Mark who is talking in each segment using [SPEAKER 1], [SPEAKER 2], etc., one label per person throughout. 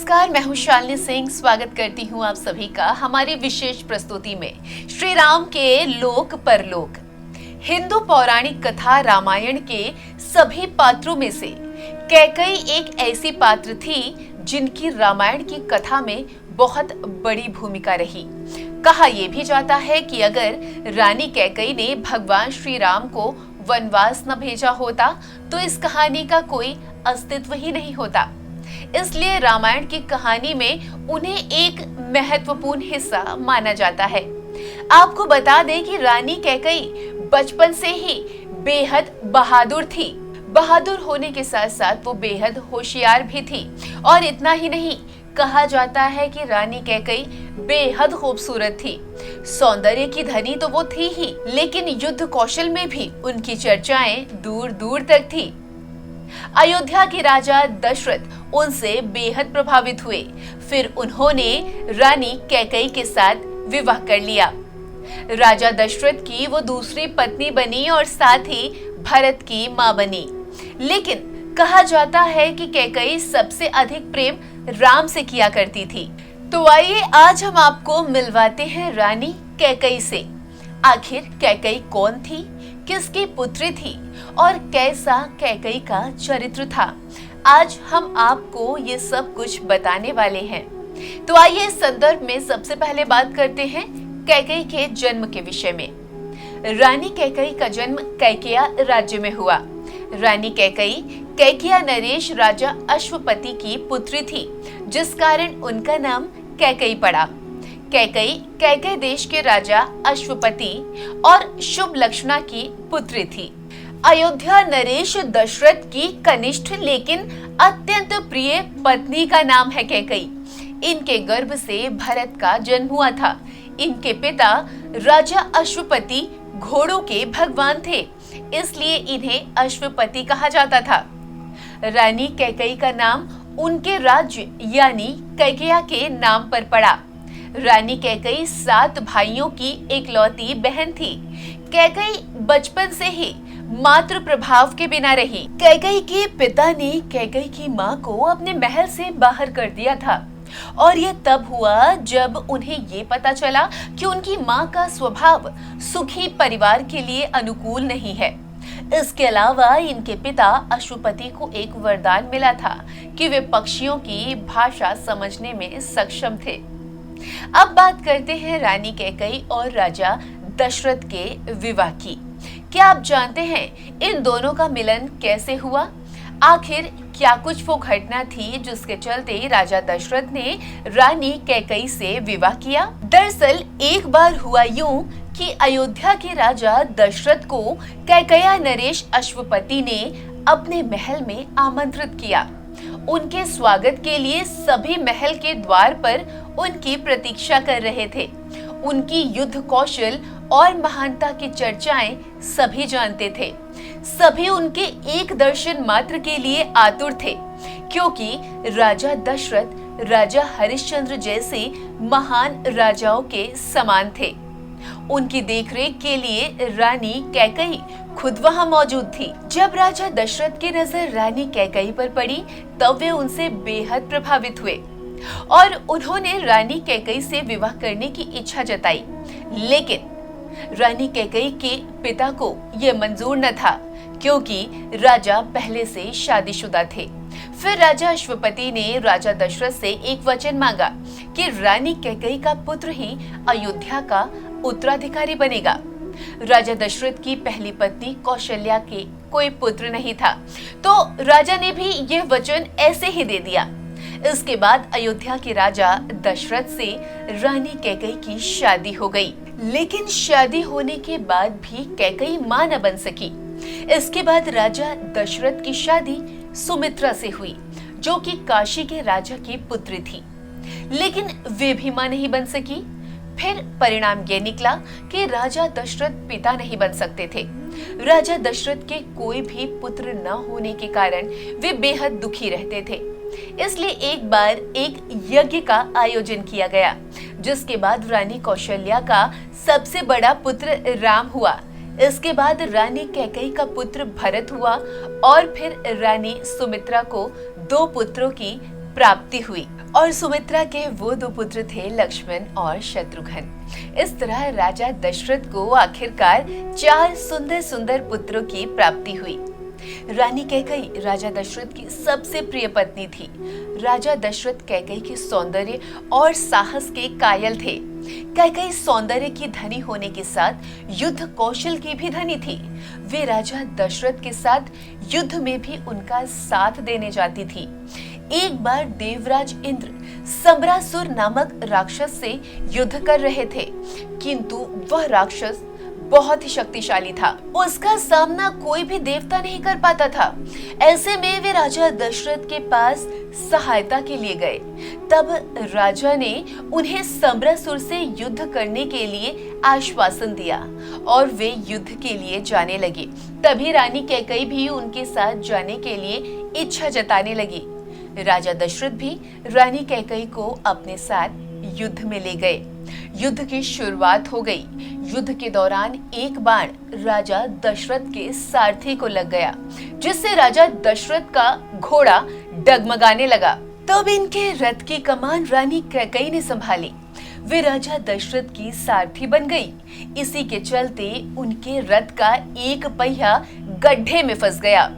[SPEAKER 1] नमस्कार, मैं हूं शालिनी सिंह। स्वागत करती हूं आप सभी का हमारी विशेष प्रस्तुति में श्री राम के लोक परलोक। हिंदू पौराणिक कथा रामायण के सभी पात्रों में से कैकेयी एक ऐसी पात्र थी जिनकी रामायण की कथा में बहुत बड़ी भूमिका रही। कहा यह भी जाता है कि अगर रानी कैकेयी ने भगवान श्री राम को वनवास न भेजा होता तो इस कहानी का कोई अस्तित्व ही नहीं होता। इसलिए रामायण की कहानी में उन्हें एक महत्वपूर्ण हिस्सा माना जाता है। आपको बता दें कि रानी कैकेयी बचपन से ही बेहद बहादुर थी। बहादुर होने के साथ साथ वो बेहद होशियार भी थी। और इतना ही नहीं, कहा जाता है कि रानी कैकेयी बेहद खूबसूरत थी। सौंदर्य की धनी तो वो थी ही, लेकिन युद्ध कौशल में भी उनकी चर्चाएं दूर दूर तक थी। अयोध्या के राजा दशरथ उनसे बेहद प्रभावित हुए। फिर उन्होंने रानी कैकेयी के साथ विवाह कर लिया। राजा दशरथ की वो दूसरी पत्नी बनी और साथ ही भरत की मां बनी। लेकिन कहा जाता है कि कैकेयी सबसे अधिक प्रेम राम से किया करती थी। तो आइए आज हम आपको मिलवाते हैं रानी कैकेयी से। आखिर कैकेयी कौन थी, किसकी पुत्री थी और कैसा कैकेयी का चरित्र था, आज हम आपको ये सब कुछ बताने वाले हैं। तो आइए इस संदर्भ में सबसे पहले बात करते हैं कैकेयी के जन्म के विषय में। रानी कैकेयी का जन्म कैकेया राज्य में हुआ। रानी कैकेयी कैकेया नरेश राजा अश्वपति की पुत्री थी, जिस कारण उनका नाम कैकेयी पड़ा। कैकेयी कैकेय देश के राजा अश्वपति और शुभ लक्षणा की पुत्री थी। अयोध्या नरेश दशरथ की कनिष्ठ लेकिन अत्यंत प्रिय पत्नी का नाम है कैकेयी। इनके गर्भ से भरत का जन्म हुआ था। इनके पिता राजा अश्वपति घोड़ों के भगवान थे, इसलिए इन्हें अश्वपति कहा जाता था। रानी कैकेयी का नाम उनके राज्य यानी कैकेया के नाम पर पड़ा। रानी कैकेयी 7 भाइयों की इकलौती बहन थी। कैकेयी बचपन से ही मातृ प्रभाव के बिना रही। कैकेयी के पिता ने कैकेयी की मां को अपने महल से बाहर कर दिया था और यह तब हुआ जब उन्हें ये पता चला कि उनकी मां का स्वभाव सुखी परिवार के लिए अनुकूल नहीं है। इसके अलावा इनके पिता अश्वपति को एक वरदान मिला था कि वे पक्षियों की भाषा समझने में सक्षम थे। अब बात करते हैं रानी कैकेयी और राजा दशरथ के विवाह की। क्या आप जानते हैं इन दोनों का मिलन कैसे हुआ? आखिर क्या कुछ वो घटना थी जिसके चलते राजा दशरथ ने रानी कैकेयी से विवाह किया? दरअसल एक बार हुआ यूं कि अयोध्या के राजा दशरथ को कैकेया नरेश अश्वपति ने अपने महल में आमंत्रित किया। उनके स्वागत के लिए सभी महल के द्वार पर उनकी प्रतीक्षा कर रहे थे। उनकी युद्ध कौशल और महानता की चर्चाएं सभी जानते थे। सभी उनके एक दर्शन मात्र के लिए आतुर थे, क्योंकि राजा दशरथ राजा हरिश्चंद्र जैसे महान राजाओं के समान थे। उनकी देखरेख के लिए रानी कैकेयी खुद वहां मौजूद थी। जब राजा दशरथ की नजर रानी कैकेयी पर पड़ी तब वे उनसे बेहद प्रभावित हुए और उन्होंने रानी कैकेयी से विवाह करने की इच्छा जताई। लेकिन रानी कैकेयी के पिता को यह मंजूर न था, क्योंकि राजा पहले से शादीशुदा थे। फिर राजा अश्वपति ने राजा दशरथ से एक वचन मांगा कि रानी कैकेयी का पुत्र ही अयोध्या का उत्तराधिकारी बनेगा। राजा दशरथ की पहली पत्नी कौशल्या के कोई पुत्र नहीं था, तो राजा ने भी यह वचन ऐसे ही दे दिया। इसके बाद अयोध्या के राजा दशरथ से रानी कैकेयी की शादी हो गई। लेकिन शादी होने के बाद भी कैकेयी मां न बन सकी। इसके बाद राजा दशरथ की शादी सुमित्रा से हुई, जो कि काशी के राजा की पुत्री थी। लेकिन वे भी मां नहीं बन सकी। फिर परिणाम ये निकला कि राजा दशरथ पिता नहीं बन सकते थे। राजा दशरथ के कोई भी पुत्र न होने के कारण वे बेहद दुखी रहते थे। इसलिए एक बार एक यज्ञ का आयोजन किया गया, जिसके बाद रानी कौशल्या का सबसे बड़ा पुत्र राम हुआ। इसके बाद रानी कैकेयी का पुत्र भरत हुआ और फिर रानी सुमित्रा को 2 पुत्रों की प्राप्ति हुई। और सुमित्रा के वो दो पुत्र थे, लक्ष्मण और शत्रुघ्न। इस तरह राजा दशरथ को आखिरकार 4 सुंदर सुंदर पुत्रों की प्राप्ति हुई। रानी कैकेयी राजा दशरथ की सबसे प्रिय पत्नी थी। राजा दशरथ कैकेयी के सौंदर्य और साहस के कायल थे। कैकेयी सौंदर्य की धनी होने के साथ युद्ध कौशल की भी धनी थी। वे राजा दशरथ के साथ युद्ध में भी उनका साथ देने जाती थी। एक बार देवराज इंद्र संबरासुर नामक राक्षस से युद्ध कर रहे थे, किंतु वह राक्षस बहुत ही शक्तिशाली था। उसका सामना कोई भी देवता नहीं कर पाता था। ऐसे में वे राजा दशरथ के पास सहायता के लिए गए। तब राजा ने उन्हें संबरासुर से युद्ध करने के लिए आश्वासन दिया और वे युद्ध के लिए जाने लगे। तभी रानी कैकेयी भी उनके साथ जाने के लिए इच्छा जताने लगी। राजा दशरथ भी रानी कैकेयी को अपने साथ युद्ध में ले गए। युद्ध की शुरुआत हो गई। युद्ध के दौरान एक बाण राजा दशरथ के सारथी को लग गया, जिससे राजा दशरथ का घोड़ा डगमगाने लगा। तब इनके रथ की कमान रानी कैकेयी ने संभाली। वे राजा दशरथ की सारथी बन गई। इसी के चलते उनके रथ का एक पहिया गड्ढे में फंस गया।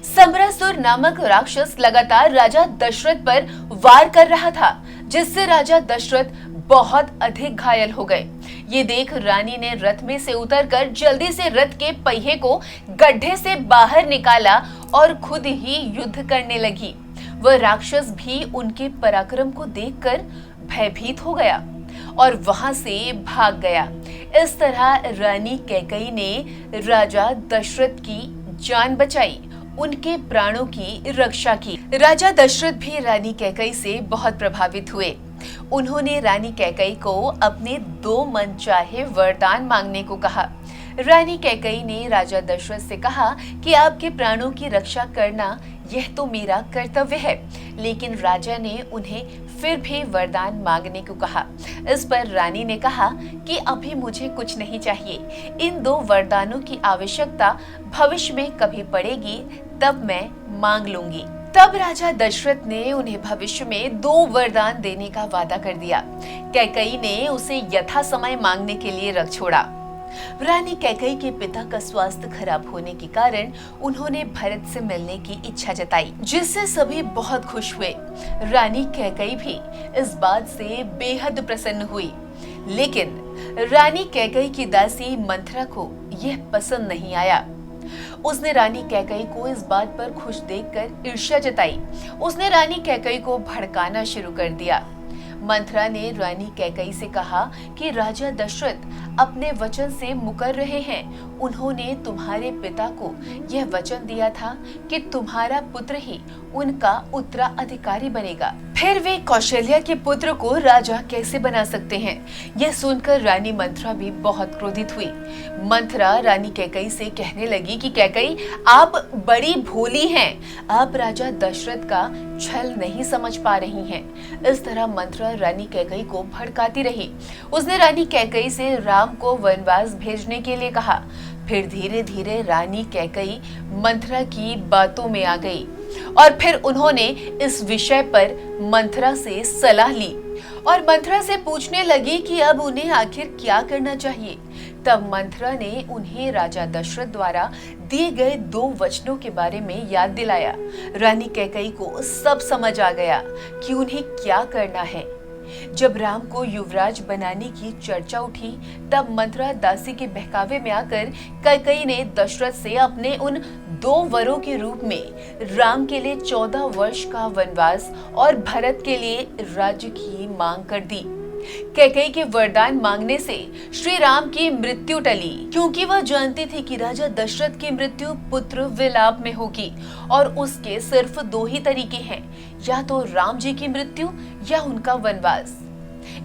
[SPEAKER 1] संबरासुर नामक राक्षस लगातार राजा दशरथ पर वार कर रहा था, जिससे राजा दशरथ बहुत अधिक घायल हो गए। ये देख रानी ने रथ में से उतरकर जल्दी से रथ के पहिए को गड्ढे से बाहर निकाला और खुद ही युद्ध करने लगी। वह राक्षस भी उनके पराक्रम को देखकर भयभीत हो गया और वहां से भाग गया। इस तरह रानी कैकेयी ने राजा दशरथ की जान बचाई, उनके प्राणों की रक्षा की। राजा दशरथ भी रानी कैकेयी से बहुत प्रभावित हुए। उन्होंने रानी कैकेयी को अपने 2 मनचाहे वरदान मांगने को कहा। रानी कैकेयी ने राजा दशरथ से कहा कि आपके प्राणों की रक्षा करना यह तो मेरा कर्तव्य है, लेकिन राजा ने उन्हें फिर भी वरदान मांगने को कहा। इस पर रानी ने कहा कि अभी मुझे कुछ नहीं चाहिए। इन 2 वरदानों की आवश्यकता भविष्य में कभी पड़ेगी, तब मैं मांग लूंगी। तब राजा दशरथ ने उन्हें भविष्य में 2 वरदान देने का वादा कर दिया। कैकेयी ने उसे यथा समय मांगने के लिए रख छोड़ा। रानी कैकेयी के पिता का स्वास्थ्य खराब होने के कारण उन्होंने भरत से मिलने की इच्छा जताई, जिससे सभी बहुत खुश हुए। रानी कैकेयी भी इस बात से बेहद प्रसन्न हुई, लेकिन रानी कैकेयी की दासी मंथरा को यह पसंद नहीं आया। उसने रानी कैकेयी को इस बात पर खुश देखकर ईर्ष्या जताई। उसने रानी कैकेयी को भड़काना शुरू कर दिया। मंथरा ने रानी कैकेयी से कहा कि राजा दशरथ अपने वचन से मुकर रहे हैं। उन्होंने तुम्हारे पिता को यह वचन दिया था कि तुम्हारा पुत्र ही उनका उत्तराधिकारी बनेगा, फिर वे कौशल्या के पुत्र को राजा कैसे बना सकते हैं? यह सुनकर रानी मंथरा भी बहुत क्रोधित हुई। मंथरा रानी कैकेयी से कहने लगी कि कैकेयी, आप बड़ी भोली हैं, आप राजा दशरथ का छल नहीं समझ पा रही हैं। इस तरह मंथरा रानी कैकेयी को भड़काती रही। उसने रानी कैकेयी से राम को वनवास भेजने के लिए कहा। फिर धीरे धीरे रानी कैकेयी मंथरा की बातों में आ गई और फिर उन्होंने इस विषय पर मंथरा से सलाह ली और मंथरा से पूछने लगी कि अब उन्हें आखिर क्या करना चाहिए। तब मंथरा ने उन्हें राजा दशरथ द्वारा दिए गए 2 वचनों के बारे में याद दिलाया। रानी कैकेयी को सब समझ आ गया कि उन्हें क्या करना है। जब राम को युवराज बनाने की चर्चा उठी, तब मंथरा दासी के बहकावे में आकर कैकेयी ने दशरथ से अपने उन 2 वरों के रूप में राम के लिए 14 वर्ष का वनवास और भरत के लिए राज्य की मांग कर दी। कैकेयी के वरदान मांगने से श्री राम की मृत्यु टली, क्योंकि वह जानती थी कि राजा दशरथ की मृत्यु पुत्र विलाप में होगी और उसके सिर्फ 2 ही तरीके हैं, या तो राम जी की मृत्यु या उनका वनवास।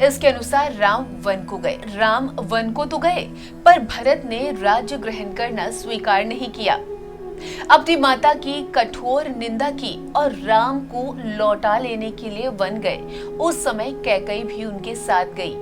[SPEAKER 1] इसके अनुसार राम वन को गए। राम वन को तो गए, पर भरत ने राज्य ग्रहण करना स्वीकार नहीं किया। अपनी माता की कठोर निंदा की और राम को लौटा लेने के लिए वन गए। उस समय कैकेयी भी उनके साथ गई।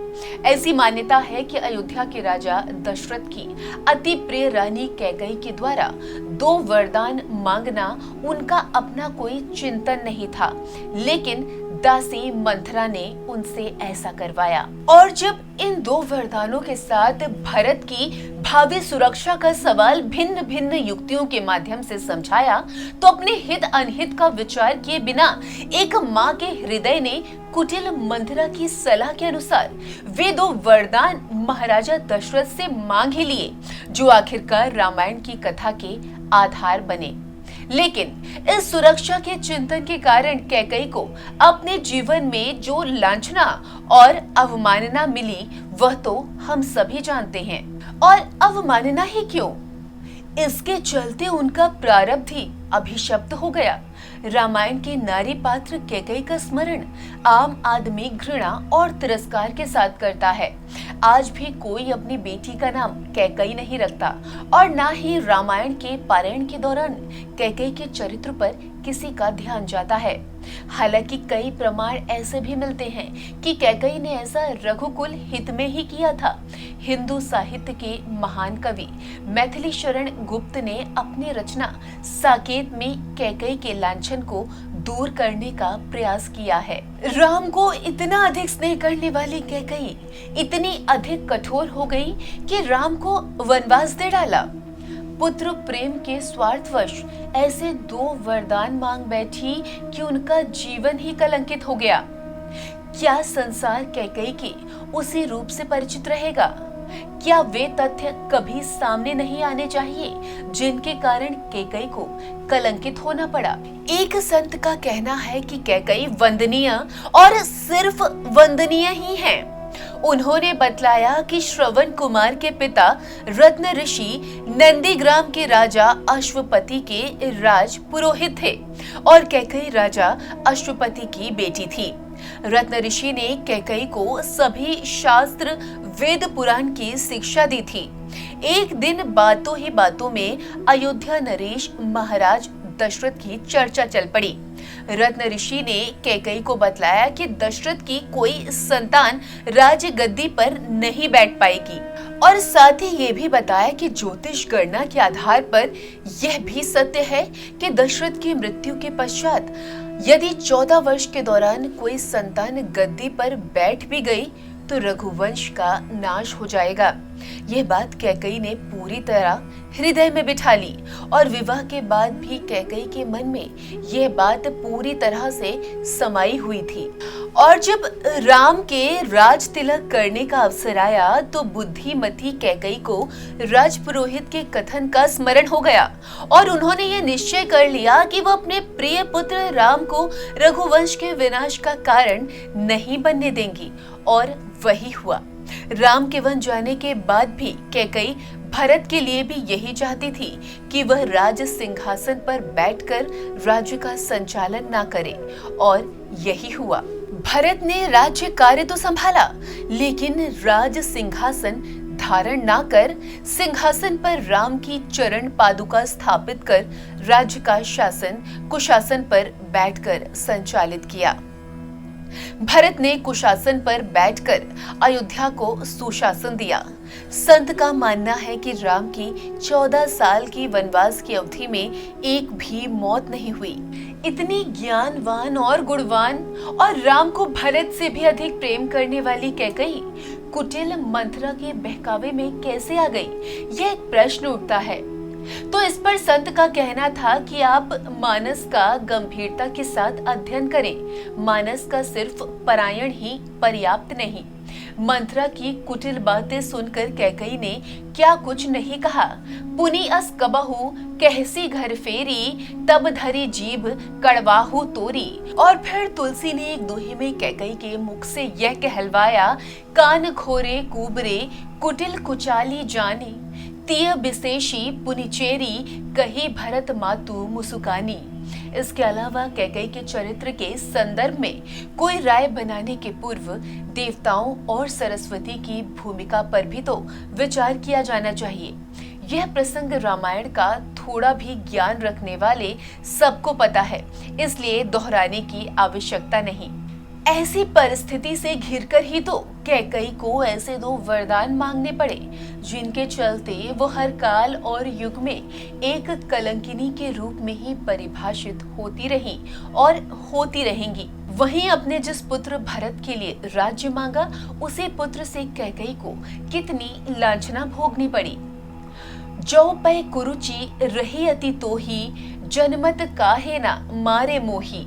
[SPEAKER 1] ऐसी मान्यता है कि अयोध्या के राजा दशरथ की अति प्रिय रानी कैकेयी के द्वारा 2 वरदान मांगना उनका अपना कोई चिंतन नहीं था, लेकिन दासी मंथरा ने उनसे ऐसा करवाया। और जब इन दो वरदानों के साथ भरत की भावी सुरक्षा का सवाल भिन्न भिन्न युक्तियों के माध्यम से समझाया, तो अपने हित अनहित का विचार किए बिना एक माँ के हृदय ने कुटिल मंथरा की सलाह के अनुसार वे दो वरदान महाराजा दशरथ से मांग ही लिए, जो आखिरकार रामायण की कथा के आधार बने। लेकिन इस सुरक्षा के चिंतन के कारण कैकेयी को अपने जीवन में जो लांछना और अवमानना मिली वह तो हम सभी जानते हैं। और अवमानना ही क्यों, इसके चलते उनका प्रारब्ध ही अभिशप्त हो गया। रामायण के नारी पात्र कैकेयी का स्मरण आम आदमी घृणा और तिरस्कार के साथ करता है। आज भी कोई अपनी बेटी का नाम कैकेयी नहीं रखता और ना ही रामायण के पारायण के दौरान कैकेयी के चरित्र पर किसी का ध्यान जाता है। हालांकि कई प्रमाण ऐसे भी मिलते हैं कि कैकेयी ने ऐसा रघुकुल हित में ही किया था। हिंदू साहित्य के महान कवि मैथिली शरण गुप्त ने अपनी रचना साकेत में कैकेयी के लांछन को दूर करने का प्रयास किया है। राम को इतना अधिक स्नेह करने वाली कैकेयी इतनी अधिक कठोर हो गई कि राम को वनवास दे डाला। पुत्र प्रेम के स्वार्थवश ऐसे दो वरदान मांग बैठी कि उनका जीवन ही कलंकित हो गया। क्या संसार कैकेयी के उसी रूप से परिचित रहेगा? क्या वे तथ्य कभी सामने नहीं आने चाहिए जिनके कारण कैकेयी को कलंकित होना पड़ा? एक संत का कहना है कि कैकेयी वंदनीय और सिर्फ वंदनीय ही है। उन्होंने बतलाया कि श्रवण कुमार के पिता रत्न ऋषि नंदीग्राम के राजा अश्वपति के राज पुरोहित थे और कैकेयी राजा अश्वपति की बेटी थी। रत्न ऋषि ने कैकेयी को सभी शास्त्र वेद पुराण की शिक्षा दी थी। एक दिन बातों ही बातों में अयोध्या नरेश महाराज दशरथ की चर्चा चल पड़ी। रत्न ऋषि ने कैकेयी को बतलाया कि दशरथ की कोई संतान राज गद्दी पर नहीं बैठ पाएगी और साथ ही ये भी बताया कि ज्योतिष गणना के आधार पर यह भी सत्य है कि दशरथ की मृत्यु के पश्चात यदि 14 वर्ष के दौरान कोई संतान गद्दी पर बैठ भी गई तो रघुवंश का नाश हो जाएगा। यह बात कैकेयी ने पूरी तरह हृदय में बिठा ली और विवाह के बाद भी कैकेयी के मन में यह बात पूरी तरह से समाई हुई थी। और जब राम के राज तिलक करने का अवसर आया तो बुद्धिमती कैकेयी को राजपुरोहित के कथन का स्मरण हो गया और उन्होंने ये निश्चय कर लिया कि वह अपने प्रिय पुत्र राम को रघुवंश के विनाश का कारण नहीं बनने देंगी। और वही हुआ। राम के वन जाने के बाद भी कैकेयी भरत के लिए भी यही चाहती थी कि वह राज सिंहासन पर बैठकर राज्य का संचालन ना करे और यही हुआ। भरत ने राज्य कार्य तो संभाला लेकिन राज सिंहासन धारण ना कर सिंहासन पर राम की चरण पादुका स्थापित कर राज्य का शासन कुशासन पर बैठकर संचालित किया। भरत ने कुशासन पर बैठकर अयोध्या को सुशासन दिया। संत का मानना है कि राम की 14 साल की वनवास की अवधि में एक भी मौत नहीं हुई। इतनी ज्ञानवान और गुणवान और राम को भरत से भी अधिक प्रेम करने वाली कैकेयी कुटिल मंथरा के बहकावे में कैसे आ गई, यह एक प्रश्न उठता है। तो इस पर संत का कहना था कि आप मानस का गंभीरता के साथ अध्ययन करें। मानस का सिर्फ पारायण ही पर्याप्त नहीं। मंथरा की कुटिल बातें सुनकर कैकेयी ने क्या कुछ नहीं कहा। पुनी अस कबहू कहसी घर फेरी तब धरी जीभ कड़वाहू तोरी। और फिर तुलसी ने एक दोहे में कैकेयी के मुख से यह कहलवाया, कान खोरे कुबरे कुटिल कुचाली जाने तिय विशेषी पुनिचेरी कही भरत मातु मुसुकानी। इसके अलावा कैकेयी के चरित्र के संदर्भ में कोई राय बनाने के पूर्व देवताओं और सरस्वती की भूमिका पर भी तो विचार किया जाना चाहिए। यह प्रसंग रामायण का थोड़ा भी ज्ञान रखने वाले सबको पता है, इसलिए दोहराने की आवश्यकता नहीं। ऐसी परिस्थिति से घिरकर ही तो कैकेयी को ऐसे दो वरदान मांगने पड़े जिनके चलते वो हर काल और युग में एक कलंकिनी के रूप में ही परिभाषित होती रही और होती रहेंगी। वहीं अपने जिस पुत्र भरत के लिए राज्य मांगा, उसी पुत्र से कैकेयी को कितनी लांछना भोगनी पड़ी। जो पै कुरुचि रही अति तोही, जनमत काहे ना मारे मोही।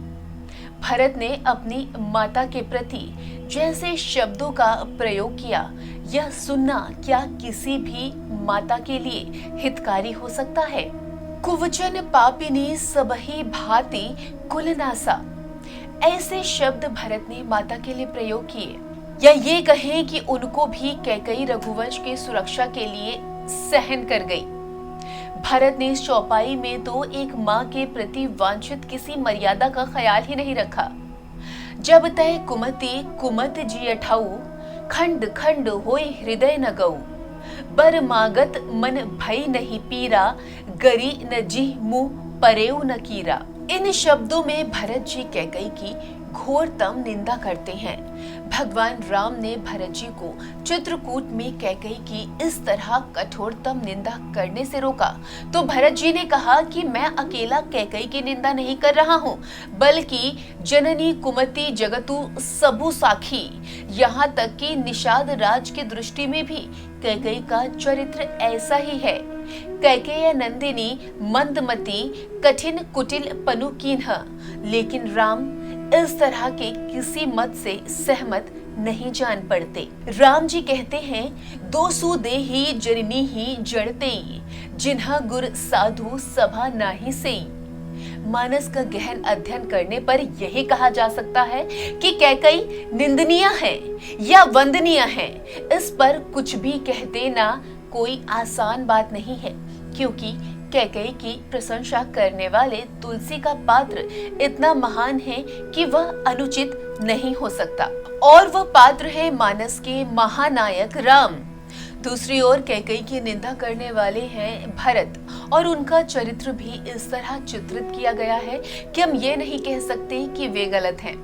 [SPEAKER 1] भरत ने अपनी माता के प्रति जैसे शब्दों का प्रयोग किया, यह सुनना क्या किसी भी माता के लिए हितकारी हो सकता है। कुवचन पापिनी सबही भांति कुलनासा, ऐसे शब्द भरत ने माता के लिए प्रयोग किए। या ये कहें कि उनको भी कैकेयी रघुवंश की सुरक्षा के लिए सहन कर गई। भरत ने इस चौपाई में तो एक माँ के प्रति वांछित किसी मर्यादा का ख्याल ही नहीं रखा। जब तय कुमति कुमत जियठाऊ, खंड खंड होई हृदय न गऊ। बर मागत मन भई नहीं पीरा, गरी न जी मुँह परेऊ न कीरा। इन शब्दों में भरत जी कैकेयी की घोरतम निंदा करते हैं। भगवान राम ने भरत जी को चित्रकूट में कैकेयी की इस तरह कठोरतम निंदा करने से रोका तो भरत जी ने कहा कि मैं अकेला कैकेयी की निंदा नहीं कर रहा हूँ, बल्कि जननी कुमति जगतु सबु साखी। यहाँ तक कि निषाद राज की दृष्टि में भी कैकेयी का चरित्र ऐसा ही है। कैकेयी नंदिनी मंदमती, कठिन कुटिल पनु कीन्ह। लेकिन राम इस तरह के किसी मत से सहमत नहीं जान पड़ते। राम जी कहते हैं, दो सु देही जननी ही जड़तेई, जिन्हा गुर साधु सभा नाही सेई। मानस का गहन अध्ययन करने पर यही कहा जा सकता है कि कैकेयी निंदनीय है या वंदनीय है। इस पर कुछ भी कह देना कोई आसान बात नहीं है, क्योंकि कैकेयी की प्रशंसा करने वाले तुलसी का पात्र इतना महान है कि वह अनुचित नहीं हो सकता, और वह पात्र है मानस के महानायक राम। दूसरी ओर कैकेयी की निंदा करने वाले हैं भरत, और उनका चरित्र भी इस तरह चित्रित किया गया है कि हम ये नहीं कह सकते कि वे गलत हैं।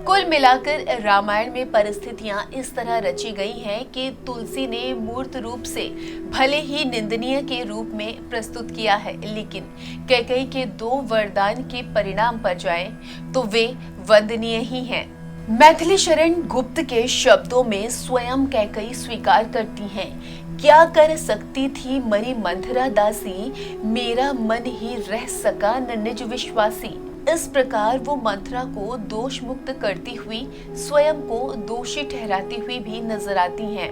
[SPEAKER 1] कुल मिलाकर रामायण में परिस्थितियां इस तरह रची गई हैं कि तुलसी ने मूर्त रूप से भले ही निंदनीय के रूप में प्रस्तुत किया है, लेकिन कैकेयी के दो वरदान के परिणाम पर जाएं तो वे वंदनीय ही हैं। मैथिली शरण गुप्त के शब्दों में स्वयं कैकेयी स्वीकार करती हैं, क्या कर सकती थी मरी मंथरा दासी, मेरा मन ही रह सका न निज विश्वासी। इस प्रकार वो मंथरा को दोष मुक्त करती हुई स्वयं को दोषी ठहराती हुई भी नजर आती हैं।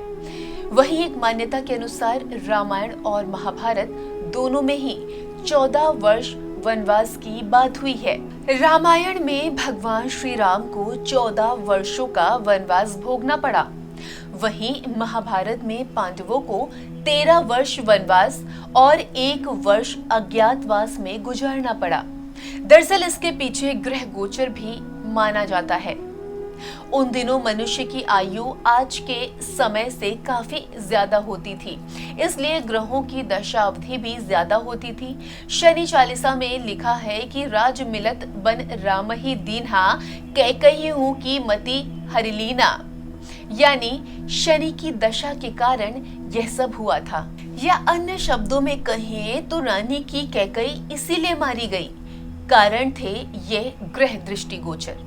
[SPEAKER 1] वहीं एक मान्यता के अनुसार रामायण और महाभारत दोनों में ही 14 वर्ष वनवास की बात हुई है। रामायण में भगवान श्री राम को 14 वर्षों का वनवास भोगना पड़ा, वहीं महाभारत में पांडवों को 13 वर्ष वनवास और 1 वर्ष अज्ञातवास में गुजारना पड़ा। दरअसल इसके पीछे ग्रह गोचर भी माना जाता है। उन दिनों मनुष्य की आयु आज के समय से काफी ज्यादा होती थी, इसलिए ग्रहों की दशा अवधि भी ज्यादा होती थी। शनि चालीसा में लिखा है कि राज मिलत बन राम ही दीन्हा, कैकेयी हूं की मति हरिलीना। यानी शनि की दशा के कारण यह सब हुआ था, या अन्य शब्दों में कहें तो रानी की कैकेयी इसीलिए मारी गई। कारण थे ये ग्रह दृष्टि गोचर,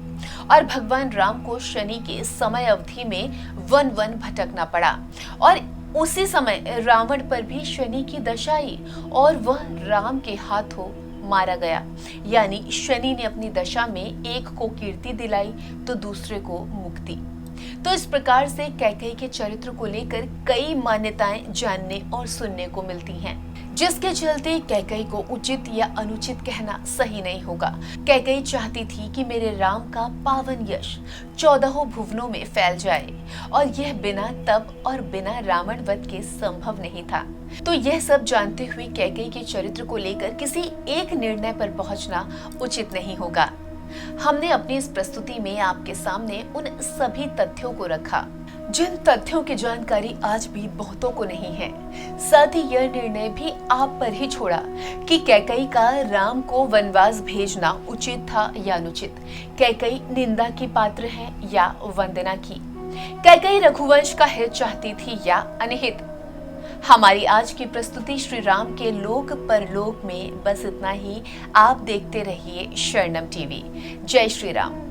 [SPEAKER 1] और भगवान राम को शनि के समय अवधि में वन वन भटकना पड़ा, और उसी समय रावण पर भी शनि की दशा आई और वह राम के हाथों मारा गया। यानी शनि ने अपनी दशा में एक को कीर्ति दिलाई तो दूसरे को मुक्ति। तो इस प्रकार से कैकेयी के चरित्र को लेकर कई मान्यताएं जानने और सुनने को मिलती हैं, जिसके चलते कैकेयी को उचित या अनुचित कहना सही नहीं होगा। कैकेयी चाहती थी कि मेरे राम का पावन यश 14 भुवनों में फैल जाए, और यह बिना तप और बिना रावण वध के संभव नहीं था। तो यह सब जानते हुए कैकेयी के चरित्र को लेकर किसी एक निर्णय पर पहुंचना उचित नहीं होगा। हमने अपनी इस प्रस्तुति में आपके सामने उन सभी तथ्यों को रखा जिन तथ्यों की जानकारी आज भी बहुतों को नहीं है। साथ ही यह निर्णय भी आप पर ही छोड़ा कि कैकेयी का राम को वनवास भेजना उचित था या अनुचित। कैकेयी निंदा की पात्र है या वंदना की। कैकेयी रघुवंश का हित चाहती थी या अनहित। हमारी आज की प्रस्तुति श्री राम के लोक परलोक में बस इतना ही। आप देखते रहिए शरणम टीवी। जय श्री राम।